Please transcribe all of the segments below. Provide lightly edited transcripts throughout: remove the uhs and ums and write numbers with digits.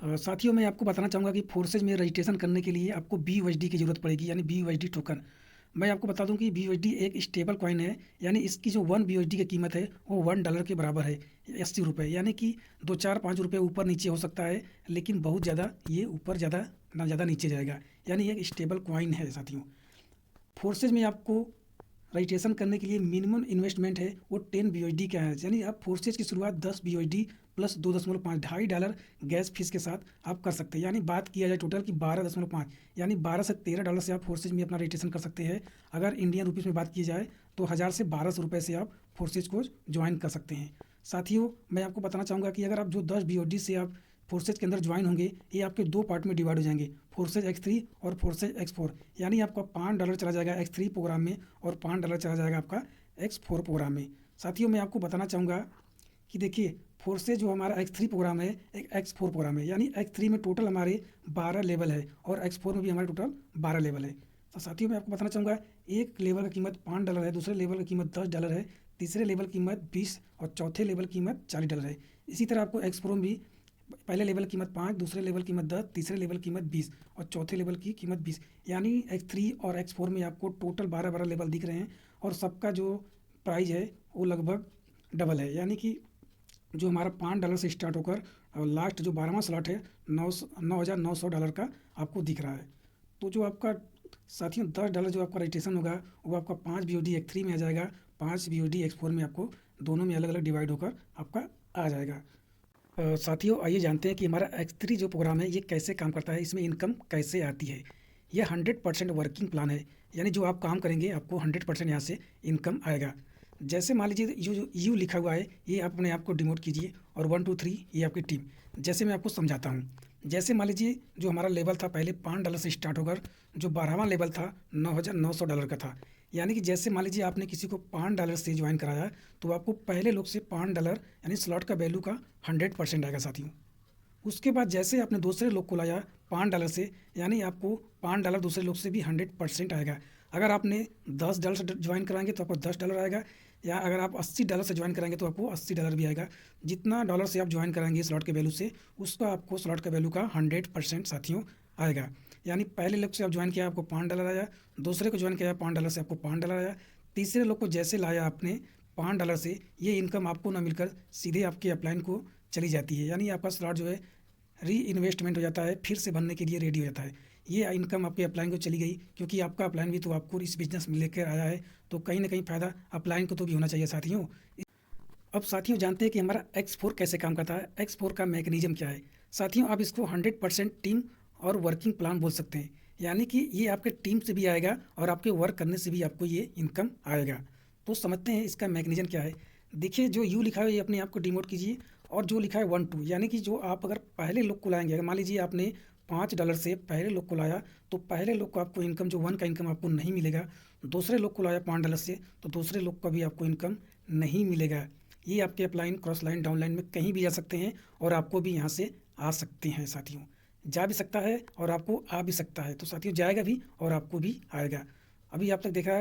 साथियों मैं आपको बताना चाहूँगा कि फोर्सेज में रजिस्ट्रेशन करने के लिए आपको BUSD की ज़रूरत पड़ेगी, यानी BUSD टोकन। मैं आपको बता दूं कि BUSD एक स्टेबल कॉइन है, यानी इसकी जो 1 BUSD की कीमत है वो $1 के बराबर है, 80 रुपये। यानी कि 2 4 5 रुपये ऊपर नीचे हो सकता है, लेकिन बहुत ज़्यादा ये ऊपर ज़्यादा ना ज़्यादा नीचे जाएगा। यानी एक स्टेबल कॉइन है साथियों। फोर्सेज में आपको रजिस्ट्रेशन करने के लिए मिनिमम इन्वेस्टमेंट है वो 10 BUSD का है, यानी आप फोर्सेज की शुरुआत 10 BUSD प्लस 2.5 $2.5 गैस फीस के साथ आप कर सकते हैं। यानी बात किया जाए टोटल कि 12.5 यानी 12 से 13 डॉलर से आप फोर्सेज में अपना रजिस्ट्रेशन कर सकते हैं। अगर इंडियन रुपीज़ में बात की जाए तो 1000 से 1200 रुपये से आप फोर्सेज को ज्वाइन कर सकते हैं। साथियों मैं आपको बताना चाहूँगा कि अगर आप जो 10 BUSD से आप फोर्सेज के अंदर ज्वाइन होंगे, ये आपके दो पार्ट में डिवाइड हो जाएंगे, फोर्सेज X3 और फोर्सेज X4। यानी आपका $5 चला जाएगा X3 प्रोग्राम में और $5 चला जाएगा आपका X4 प्रोग्राम में। साथियों मैं आपको बताना चाहूँगा कि देखिए फोर्सेज जो हमारा X3 प्रोग्राम है एक X4 प्रोग्राम है, यानी X3 में टोटल हमारे 12 लेवल है और X4 में भी हमारे टोटल 12 लेवल है। तो साथियों मैं आपको बताना चाहूँगा एक लेवल की कीमत $5 है, दूसरे लेवल की कीमत $10 है, तीसरे लेवल की कीमत 20 और चौथे लेवल की कीमत $40 है। इसी तरह आपको X4 में भी पहले लेवल की कीमत 5, दूसरे लेवल की कीमत 10, तीसरे लेवल की कीमत 20 और चौथे लेवल की कीमत 20। यानी X3 और X4 में आपको टोटल 12 लेवल दिख रहे हैं और सबका जो प्राइस है वो लगभग डबल है। यानी कि जो हमारा $5 से स्टार्ट होकर और लास्ट जो 12वां स्लॉट है 9,900 का आपको दिख रहा है। तो जो आपका साथियों $10 जो आपका रजिस्ट्रेशन होगा वो आपका 5 BUSD X3 में आ जाएगा, 5 BUSD X4 में आपको दोनों में अलग अलग डिवाइड होकर आपका आ जाएगा। साथियों आइए जानते हैं कि हमारा X3 जो प्रोग्राम है ये कैसे काम करता है, इसमें इनकम कैसे आती है। यह 100% वर्किंग प्लान है, यानी जो आप काम करेंगे आपको 100% यहाँ से इनकम आएगा। जैसे मान लीजिए जो यू लिखा हुआ है ये आप अपने आप को डिमोट कीजिए और 1 2 3 ये आपकी टीम। जैसे मैं आपको समझाता हूँ, जैसे मान लीजिए जो हमारा लेवल था पहले $5 से स्टार्ट होकर जो 12वां लेवल था $9,900 का था। यानी कि जैसे मान लीजिए आपने किसी को $5 से ज्वाइन कराया तो आपको पहले लोग से $5 यानी स्लॉट का वैल्यू का 100% आएगा साथियों। उसके बाद जैसे आपने दूसरे लोग को लाया $5 से, यानी आपको $5 दूसरे लोग से भी 100% आएगा। अगर आपने $10 से ज्वाइन कराएंगे तो आपको $10 आएगा, या अगर आप $80 से ज्वाइन कराएंगे तो आपको $80 भी आएगा। जितना डॉलर से आप ज्वाइन कराएंगे स्लॉट के वैल्यू से उसका आपको स्लॉट का वैल्यू का 100% साथियों आएगा। यानी पहले लोग से आप ज्वाइन किया आपको $5 आया, दूसरे को ज्वाइन किया $5 से आपको $5 आया, तीसरे लोग को जैसे लाया आपने $5 से, ये इनकम आपको ना मिलकर सीधे आपके अपलाइन को चली जाती है। यानी आपका स्लॉट जो है री इन्वेस्टमेंट हो जाता है, फिर से बनने के लिए रेडी हो जाता है। ये इनकम आपके अपलाइन को चली गई, क्योंकि आपका अपलाइन भी तो आपको इस बिजनेस में लेकर आया है, तो कहीं ना कहीं फ़ायदा अपलाइन को तो भी होना चाहिए साथियों। अब साथियों जानते हैं कि हमारा X4 कैसे काम करता है, X4 का मैकेनिज्म क्या है। साथियों आप इसको 100% टीम और वर्किंग प्लान बोल सकते हैं, यानी कि ये आपके टीम से भी आएगा और आपके वर्क करने से भी आपको ये इनकम आएगा। तो समझते हैं इसका मैकेनिज्म क्या है। देखिए जो यू लिखा है ये अपने आप को डिमोट कीजिए, और जो लिखा है 1 2 यानी कि जो आप अगर पहले लोग को लाएंगे, अगर मान लीजिए आपने $5 से पहले लोग को लाया तो पहले लोग को आपको इनकम जो 1 का इनकम आपको नहीं मिलेगा। दूसरे लोग को लाया $5 से तो दूसरे लोग का भी आपको इनकम नहीं मिलेगा। ये आपके upline cross line down line में कहीं भी जा सकते हैं और आपको भी यहाँ से आ सकते हैं साथियों। जा भी सकता है और आपको आ भी सकता है, तो साथियों जाएगा भी और आपको भी आएगा। अभी आप तक देखा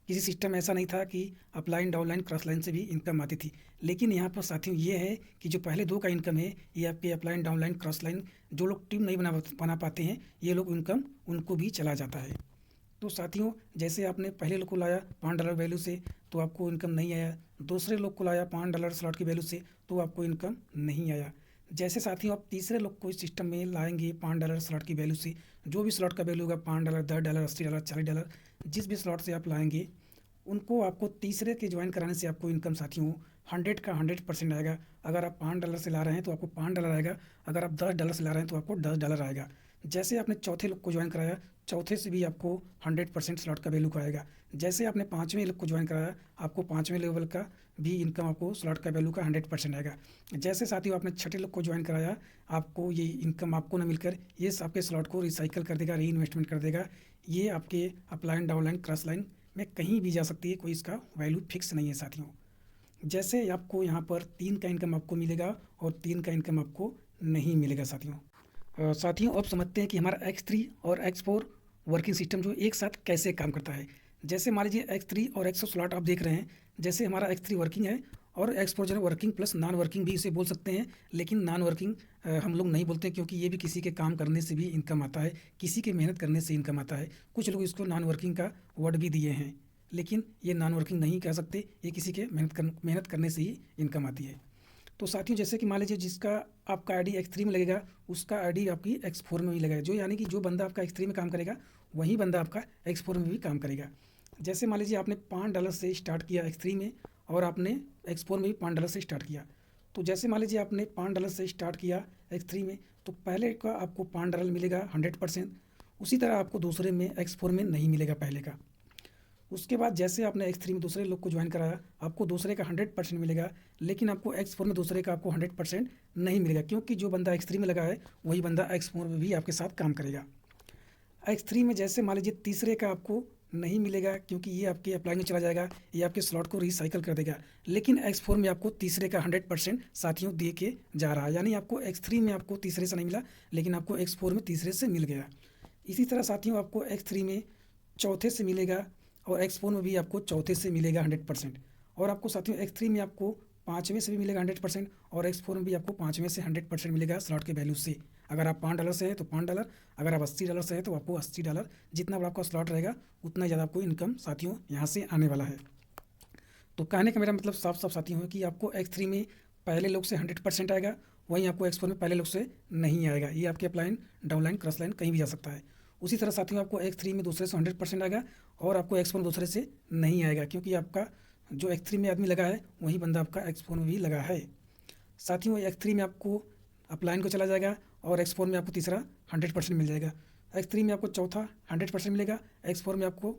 किसी सिस्टम ऐसा नहीं था कि अपलाइन डाउनलाइन क्रॉस लाइन से भी इनकम आती थी, लेकिन यहाँ पर साथियों ये है कि जो पहले दो का इनकम है ये आपके अपलाइन डाउनलाइन क्रॉस लाइन जो लोग टीम नहीं बना पाते हैं ये लोग इनकम उनको भी चला जाता है। तो साथियों जैसे आपने पहले लोग को लाया $5 वैल्यू से तो आपको इनकम नहीं आया, दूसरे लोग को लाया $5 स्लॉट की वैल्यू से तो आपको इनकम नहीं आया। जैसे साथियों आप तीसरे लोग को इस सिस्टम में लाएंगे $5 स्लॉट की वैल्यू से, जो भी स्लॉट का वैल्यू होगा $5 $10 $80 $40, जिस भी स्लॉट से आप लाएंगे उनको आपको तीसरे के ज्वाइन कराने से आपको इनकम साथियों 100 का 100% आएगा। अगर आप $5 से ला रहे हैं तो आपको $5 आएगा, अगर आप $10 से ला रहे हैं तो आपको $10 आएगा। जैसे आपने चौथे लोग को ज्वाइन कराया चौथे से भी आपको 100% स्लॉट का वैल्यू का आएगा। जैसे आपने पाँचवें लोग को ज्वाइन कराया आपको पाँचवें लेवल का भी इनकम आपको स्लॉट का वैल्यू का 100% आएगा। जैसे साथियों आपने छठे लोग को ज्वाइन कराया आपको ये इनकम आपको ना मिलकर ये आपके स्लॉट को रिसाइकल कर देगा, री इन्वेस्टमेंट कर देगा। ये आपके अपलाइन डाउनलाइन क्रॉस लाइन में कहीं भी जा सकती है, कोई इसका वैल्यू फिक्स नहीं है साथियों। जैसे आपको यहाँ पर 3 का इनकम आपको मिलेगा और 3 का इनकम आपको नहीं मिलेगा साथियों। साथियों अब समझते हैं कि हमारा X3 और X4 वर्किंग सिस्टम जो एक साथ कैसे काम करता है। जैसे मान लीजिए X3 और X4 स्लॉट आप देख रहे हैं, जैसे हमारा X3 वर्किंग है और एक्स4 जो है वर्किंग प्लस नॉन वर्किंग भी इसे बोल सकते हैं, लेकिन नॉन वर्किंग हम लोग नहीं बोलते क्योंकि ये भी किसी के काम करने से भी इनकम आता है, किसी के मेहनत करने से इनकम आता है। कुछ लोग इसको नॉन वर्किंग का वर्ड भी दिए हैं, लेकिन ये नॉन वर्किंग नहीं कह सकते, ये किसी के मेहनत करने से ही इनकम आती है। तो साथियों जैसे कि मान लीजिए जिसका आपका आईडी एक्स3 में लगेगा, उसका आईडी आपकी एक्स4 में भी लगेगा, जो यानी कि जो बंदा आपका एक्स3 में काम करेगा वही बंदा आपका एक्स4 में भी काम करेगा। जैसे मान लीजिए आपने $5 से स्टार्ट किया एक्स3 में और आपने एक्स4 में भी $5 से स्टार्ट किया। तो जैसे मान लीजिए आपने $5 से स्टार्ट किया एक्स3 में, तो पहले का आपको $5 मिलेगा 100%, उसी तरह आपको दूसरे में एक्स4 में नहीं मिलेगा पहले का। उसके बाद जैसे आपने एक्स3 में दूसरे लोग को ज्वाइन कराया, आपको दूसरे का 100% मिलेगा, लेकिन आपको एक्स4 में दूसरे का आपको 100% नहीं मिलेगा, क्योंकि जो बंदा एक्स3 में लगा है वही बंदा एक्स4 में भी आपके साथ काम करेगा। एक्स3 में जैसे मान लीजिए तीसरे का आपको नहीं मिलेगा, क्योंकि ये आपके अप्लाई में चला जाएगा, ये आपके स्लॉट को रिसाइकल कर देगा, लेकिन एक्स4 में आपको तीसरे का 100% साथियों दे के जा रहा है, यानी आपको एक्स3 में आपको तीसरे से नहीं मिला, लेकिन आपको एक्स4 में तीसरे से मिल गया। इसी तरह साथियों आपको एक्स3 में चौथे से मिलेगा और एक्स4 में भी आपको चौथे से मिलेगा 100%, और आपको साथियों एक्स3 में आपको पाँचवें से भी मिलेगा 100%, और एक्स4 में भी आपको पाँचवें से 100% मिलेगा स्लॉट के वैल्यू से। अगर आप $5 से हैं तो $5, अगर आप $80 से हैं तो आपको $80, जितना बड़ा आपका स्लॉट रहेगा उतना ज़्यादा आपको इनकम साथियों यहाँ से आने वाला है। तो कहने का मेरा मतलब साफ साफ साथियों है कि आपको एक्स3 में पहले लोग से 100% आएगा, वहीं आपको एक्स4 में पहले लोग से नहीं आएगा। ये आपके अपलाइन, डाउनलाइन, क्रॉस लाइन कहीं भी जा सकता है। उसी तरह साथियों आपको एक्स3 में दूसरे से 100% आएगा और आपको एक्स4 में दूसरे से नहीं आएगा, क्योंकि आपका जो एक्स3 में आदमी लगा है वही बंदा आपका एक्स4 में भी लगा है। साथियों एक्स3 में आपको अपलाइन को चला जाएगा और एक्स4 में आपको तीसरा 100% मिल जाएगा। एक्स3 में आपको चौथा 100% मिलेगा, एक्स4 में आपको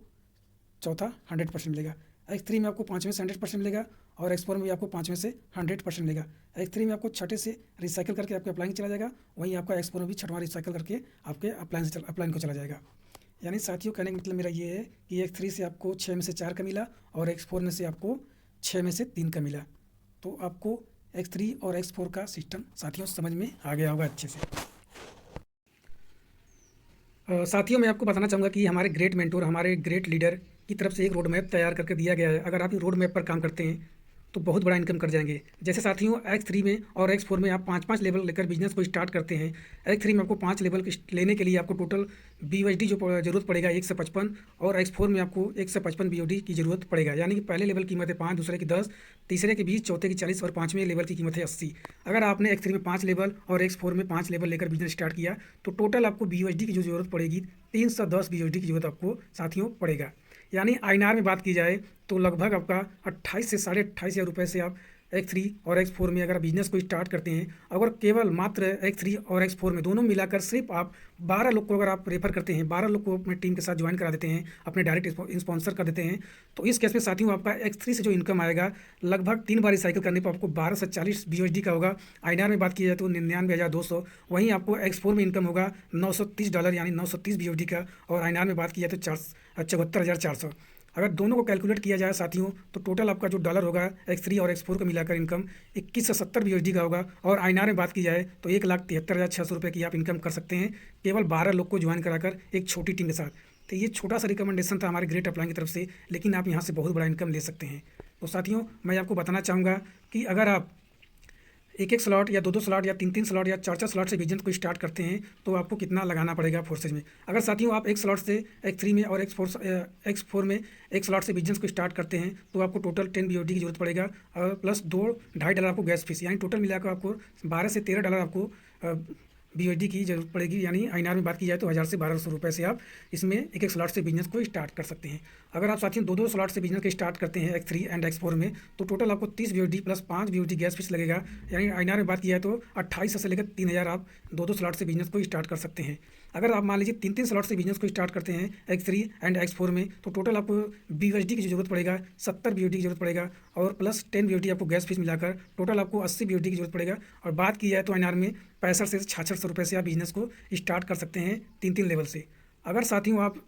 चौथा 100% मिलेगा। एक्स3 में आपको पाँचवें से 100% मिलेगा और एक्स4 में भी आपको पाँचवें से 100% मिलेगा। एक्स3 में आपको छठे से रिसाइकल करके आपके अपलाइन चला जाएगा, वहीं आपका एक्स4 में भी छठवां रिसाइकल करके आपके अपलाइन को चला जाएगा। यानी साथियों कहने का मतलब मेरा ये है कि एक्स3 से आपको 6 में से 4 का मिला और एक्स4 में से आपको 6 में से 3 का मिला। तो आपको एक्स3 और एक्स4 का सिस्टम साथियों समझ में आ गया होगा अच्छे से। साथियों मैं आपको बताना चाहूँगा कि हमारे ग्रेट मेंटोर, हमारे ग्रेट लीडर की तरफ से एक रोड मैप तैयार करके दिया गया है। अगर आप इस रोड मैप पर काम करते हैं तो बहुत बड़ा इनकम कर जाएंगे। जैसे साथियों एक्स3 में और एक्स4 में आप 5-5 लेवल लेकर बिजनेस को स्टार्ट करते हैं। एक्स3 में आपको 5 लेवल लेने के लिए आपको टोटल BUSD जो ज़रूरत पड़ेगा 1 से 55, और एक्स4 में आपको 1 से 55 BUSD की ज़रूरत पड़ेगा। यानी कि पहले लेवल की कीमत है 5, दूसरे की 10, तीसरे के 20, चौथे की 40 और पाँचवें लेवल की कीमत है 80। अगर आपने एक्स3 में 5 लेवल और एक्स4 में 5 लेवल लेकर बिजनेस स्टार्ट किया तो टोटल आपको BUSD की जो ज़रूरत पड़ेगी 310 BUSD की ज़रूरत आपको साथियों पड़ेगा। यानी INR में बात की जाए तो लगभग आपका 28 से 28.5 हज़ार रुपये से आप एक्स3 और एक्स4 में अगर बिजनेस को स्टार्ट करते हैं, अगर केवल मात्र एक्स3 और एक्स4 में दोनों मिलाकर सिर्फ आप 12 लोग को अगर आप रेफर करते हैं, 12 लोग को अपने टीम के साथ ज्वाइन करा देते हैं, अपने डायरेक्ट स्पॉन्सर कर देते हैं, तो इस केस में साथियों आपका एक्स3 से जो इनकम आएगा लगभग 3 बार रिसाइकिल करने पर आपको 12 से 40 BUSD का होगा। INR में बात की जाए तो 99,200। वहीं आपको एक्स4 में इनकम होगा $930 यानी 930 BUSD का, और INR में बात की जाए तो 74,400। अगर दोनों को कैलकुलेट किया जाए साथियों तो टोटल आपका जो डॉलर होगा एक्स3 और एक्स4 को मिलाकर इनकम 21 से 70 BUSD का होगा, और INR में बात की जाए तो 1,73,600 रुपये की आप इनकम कर सकते हैं केवल 12 लोग को ज्वाइन कराकर एक छोटी टीम के साथ। तो ये छोटा सा रिकमेंडेशन था हमारे ग्रेट अपलाइन की तरफ से, लेकिन आप यहाँ से बहुत बड़ा इनकम ले सकते हैं। तो साथियों मैं आपको बताना चाहूँगा कि अगर आप एक स्लॉट या दो स्लॉट या तीन स्लॉट या चार स्लॉट से बिजनेस को स्टार्ट करते हैं तो आपको कितना लगाना पड़ेगा फोर्सेज में। अगर साथियों आप एक स्लॉट से एक्स3 में और एक्स4 में एक स्लॉट से बिजनेस को स्टार्ट करते हैं तो आपको टोटल 10 BUSD की जरूरत पड़ेगा, और प्लस $2-2.5 आपको गैस फीस, यानी टोटल मिलाकर आपको $12 से $13 आपको BUSD की जरूरत पड़ेगी। यानी INR में बात की जाए तो 1000 से 1200 रुपये से आप इसमें एक स्लॉट से बिजनेस को स्टार्ट कर सकते हैं। अगर आप साथियों दो स्लॉट से बिजनेस को स्टार्ट करते हैं एक्स3 एंड एक्स4 में तो टोटल आपको 30 BUSD plus 5 BUSD gas fees लगेगा। यानी INR में बात की जाए तो 2800 से लेकर 3000 आप दो स्लॉट से बिजनेस को स्टार्ट कर सकते हैं। अगर आप मान लीजिए 3 स्लॉट से बिजनेस को स्टार्ट करते हैं एक्स3 एंड एक्स4 में तो टोटल आपको BUSD की जरूरत पड़ेगा 70 BUSD की जरूरत पड़ेगा, और प्लस 10 BUSD आपको गैस फीस मिलाकर टोटल आपको 80 BUSD की जरूरत पड़ेगा। और बात की जाए तो INR में 65 से 6600 रुपये से आप बिजनेस को स्टार्ट कर सकते हैं 3 लेवल से। अगर साथियों आप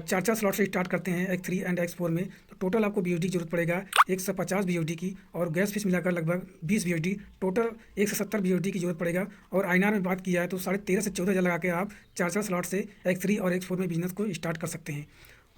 4 स्लॉट से स्टार्ट करते हैं एक्स3 एंड एक्स4 में तो टोटल आपको BUSD की जरूरत पड़ेगा 150 BUSD की, और गैस फीस मिलाकर लगभग 20 BUSD, टोटल 170 BUSD की जरूरत पड़ेगा। और INR में बात की जाए तो 13.5 से 14,000 लगा के आप 4 स्लॉट से एक्स3 और एक्स4 में बिजनेस को स्टार्ट कर सकते हैं।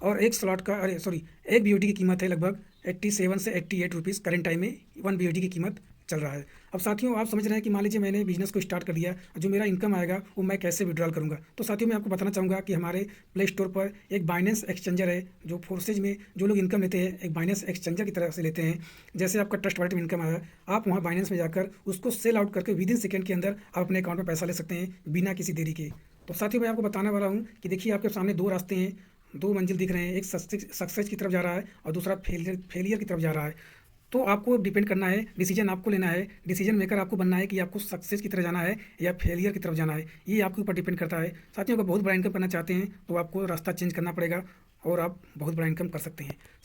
और एक स्लॉट का एक BUSD की कीमत है लगभग 87 से 88 रुपीज़ करंट टाइम में 1 BUSD की कीमत चल रहा है। अब साथियों आप समझ रहे हैं कि मान लीजिए मैंने बिज़नेस को स्टार्ट कर दिया, जो मेरा इनकम आएगा वो मैं कैसे विड्रॉल करूँगा। तो साथियों मैं आपको बताना चाहूँगा कि हमारे प्ले स्टोर पर एक बाइनेंस एक्सचेंजर है, जो फोर्सेज में जो लोग इनकम लेते हैं एक बाइनेंस एक्सचेंजर की तरफ से लेते हैं। जैसे आपका ट्रस्ट वॉलेट में इनकम आया, आप वहाँ बाइनेंस में जाकर उसको सेल आउट करके विदिन सेकंड के अंदर आप अपने अकाउंट में पैसा ले सकते हैं बिना किसी देरी के। तो साथियों मैं आपको बताने वाला हूँ कि देखिए आपके सामने दो रास्ते हैं, दो मंजिल दिख रहे हैं, एक सक्सेस की तरफ जा रहा है और दूसरा फेलियर की तरफ जा रहा है। तो आपको डिपेंड करना है, डिसीजन आपको लेना है, डिसीजन मेकर आपको बनना है कि आपको सक्सेस की तरफ जाना है या फेलियर की तरफ जाना है। ये आपके ऊपर डिपेंड करता है। साथियों अगर बहुत बड़ा इनकम करना चाहते हैं तो आपको रास्ता चेंज करना पड़ेगा और आप बहुत बड़ा इनकम कर सकते हैं।